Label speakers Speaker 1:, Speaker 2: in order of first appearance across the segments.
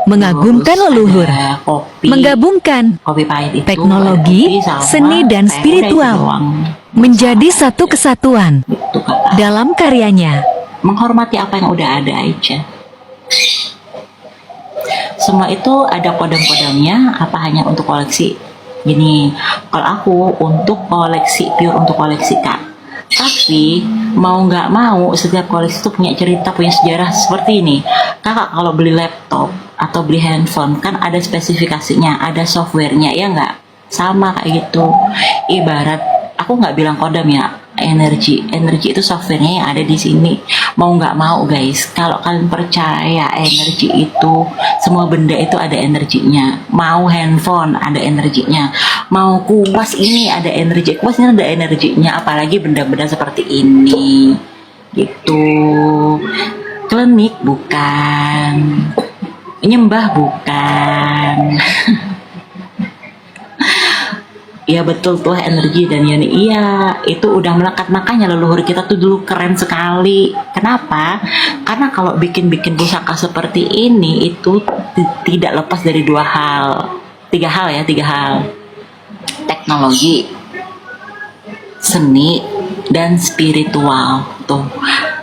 Speaker 1: Mengagumkan
Speaker 2: Terus
Speaker 1: leluhur,
Speaker 2: ada kopi,
Speaker 1: menggabungkan
Speaker 2: kopi pahit itu
Speaker 1: teknologi,
Speaker 2: ada kopi sama
Speaker 1: seni, dan
Speaker 2: teh, udah itu
Speaker 1: spiritual
Speaker 2: doang.
Speaker 1: menjadi satu kesatuan
Speaker 2: Itu kata.
Speaker 1: dalam karyanya.
Speaker 2: Menghormati apa yang udah ada aja. Semua itu ada kodam-kodamnya, apa hanya untuk koleksi. Gini, kalau aku untuk koleksi, pure untuk koleksi Kak. Tapi mau nggak mau setiap koleksi itu punya cerita, punya sejarah seperti ini. Kakak kalau beli laptop atau beli handphone kan ada spesifikasinya, ada softwarenya ya nggak? Sama kayak gitu. Ibarat aku nggak bilang kodam ya, energi itu softwarenya yang ada di sini. Mau nggak mau guys, kalau kalian percaya energi itu, semua benda itu ada energinya. Mau handphone ada energinya, mau kuas ini ada energi, kuas ini ada energinya, apalagi benda-benda seperti ini gitu. Klinik bukan, nyembah bukan. Iya betul tuh energi dan yani iya itu udah melekat, makanya leluhur kita tuh dulu keren sekali. Kenapa? Karena kalau bikin pusaka seperti ini itu tidak lepas dari tiga hal, teknologi, seni, dan spiritual. Tuh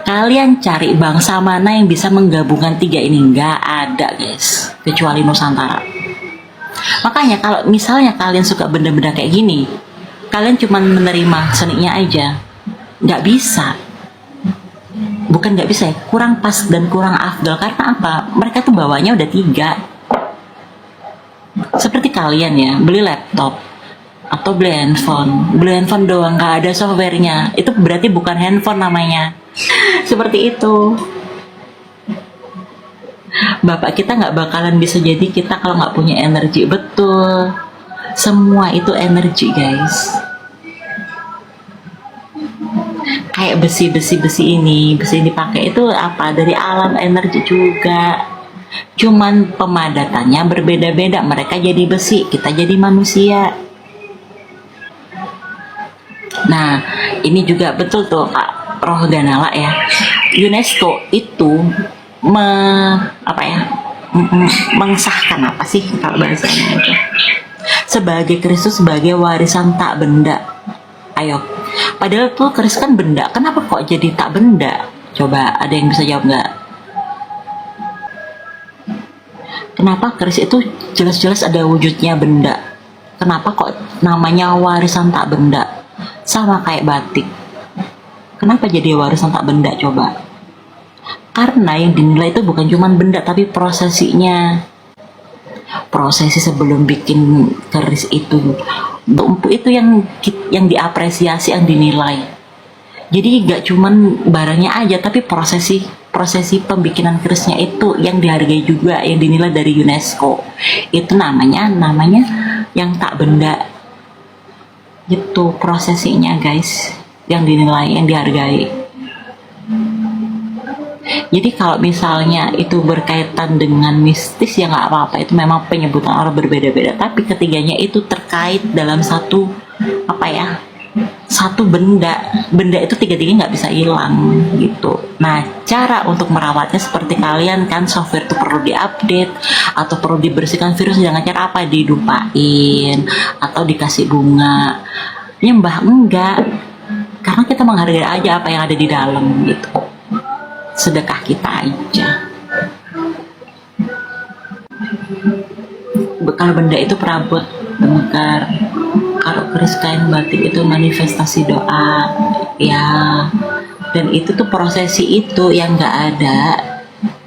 Speaker 2: kalian cari bangsa mana yang bisa menggabungkan tiga ini, nggak ada guys kecuali Nusantara. Makanya kalau misalnya kalian suka benda-benda kayak gini, kalian cuma menerima seninya aja, nggak bisa. Bukan nggak bisa ya, kurang pas dan kurang afdal. Karena apa? Mereka tuh bawanya udah tiga. Seperti kalian ya, beli laptop atau beli handphone doang, nggak ada softwarenya, itu berarti bukan handphone namanya. Seperti itu. Bapak kita nggak bakalan bisa jadi kita kalau nggak punya energi. Betul, semua itu energi guys. Kayak besi ini dipakai itu apa, dari alam energi juga, cuman pemadatannya berbeda-beda. Mereka jadi besi, kita jadi manusia. Nah ini juga betul tuh Kak Roh Ganala ya, UNESCO itu mengesahkan apa sih kalau bahasanya itu, sebagai Kristus sebagai warisan tak benda. Ayo, padahal tuh Kristus kan benda, kenapa kok jadi tak benda? Coba ada yang bisa jawab nggak? Kenapa Kristus itu jelas-jelas ada wujudnya benda, kenapa kok namanya warisan tak benda? Sama kayak batik, kenapa jadi warisan tak benda coba? Karena yang dinilai itu bukan cuma benda tapi prosesinya. Prosesi sebelum bikin keris itu, tumpu itu yang diapresiasi, yang dinilai. Jadi gak cuman barangnya aja tapi prosesi pembikinan kerisnya itu yang dihargai juga, yang dinilai dari UNESCO. Itu namanya yang tak benda. Gitu prosesinya guys, yang dinilai, yang dihargai. Jadi kalau misalnya itu berkaitan dengan mistis ya nggak apa-apa, itu memang penyebutan orang berbeda-beda. Tapi ketiganya itu terkait dalam satu benda itu tiga-tiganya nggak bisa hilang gitu. Nah cara untuk merawatnya seperti kalian kan, software itu perlu diupdate atau perlu dibersihkan virus dengan cara apa? Didupain atau dikasih bunga. Nyembah enggak, karena kita menghargai aja apa yang ada di dalam gitu. Sedekah kita aja. Kalau benda itu perabot, bengkar. Kalau keris kain batik itu manifestasi doa ya. Dan itu tuh prosesi itu yang nggak ada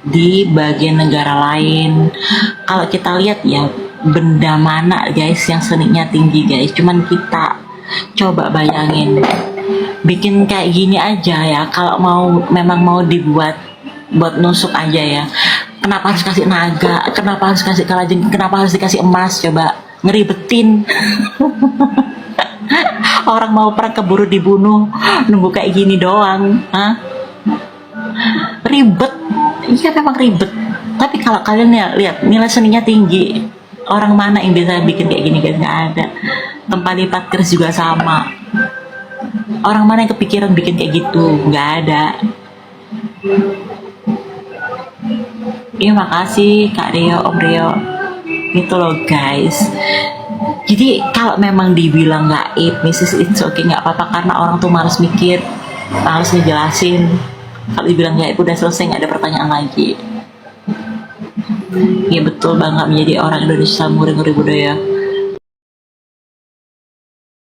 Speaker 2: di bagian negara lain. Kalau kita lihat ya, benda mana guys yang seninya tinggi guys, cuman kita. Coba bayangin bikin kayak gini aja ya, kalau memang mau dibuat buat nusuk aja ya, kenapa harus kasih naga, kenapa harus kasih kalajeng, kenapa harus dikasih emas? Coba ngeribetin. Orang mau perang keburu dibunuh nunggu kayak gini doang. Ribet. Iya memang ribet, tapi kalau kalian ya lihat nilai seninya tinggi, orang mana yang bisa bikin kayak gini guys? Nggak ada. Tempat lipat keris juga sama, orang mana yang kepikiran bikin kayak gitu? Nggak ada. Iya makasih Kak Rio, Om Rio. Gitu loh guys. Jadi kalau memang dibilang gaib, Mrs. It's okay, nggak apa-apa karena orang tuh males mikir, males ngejelasin. Kalau dibilang gaib udah selesai, nggak ada pertanyaan lagi. Iya betul banget, menjadi orang Indonesia nguri-nguri budaya.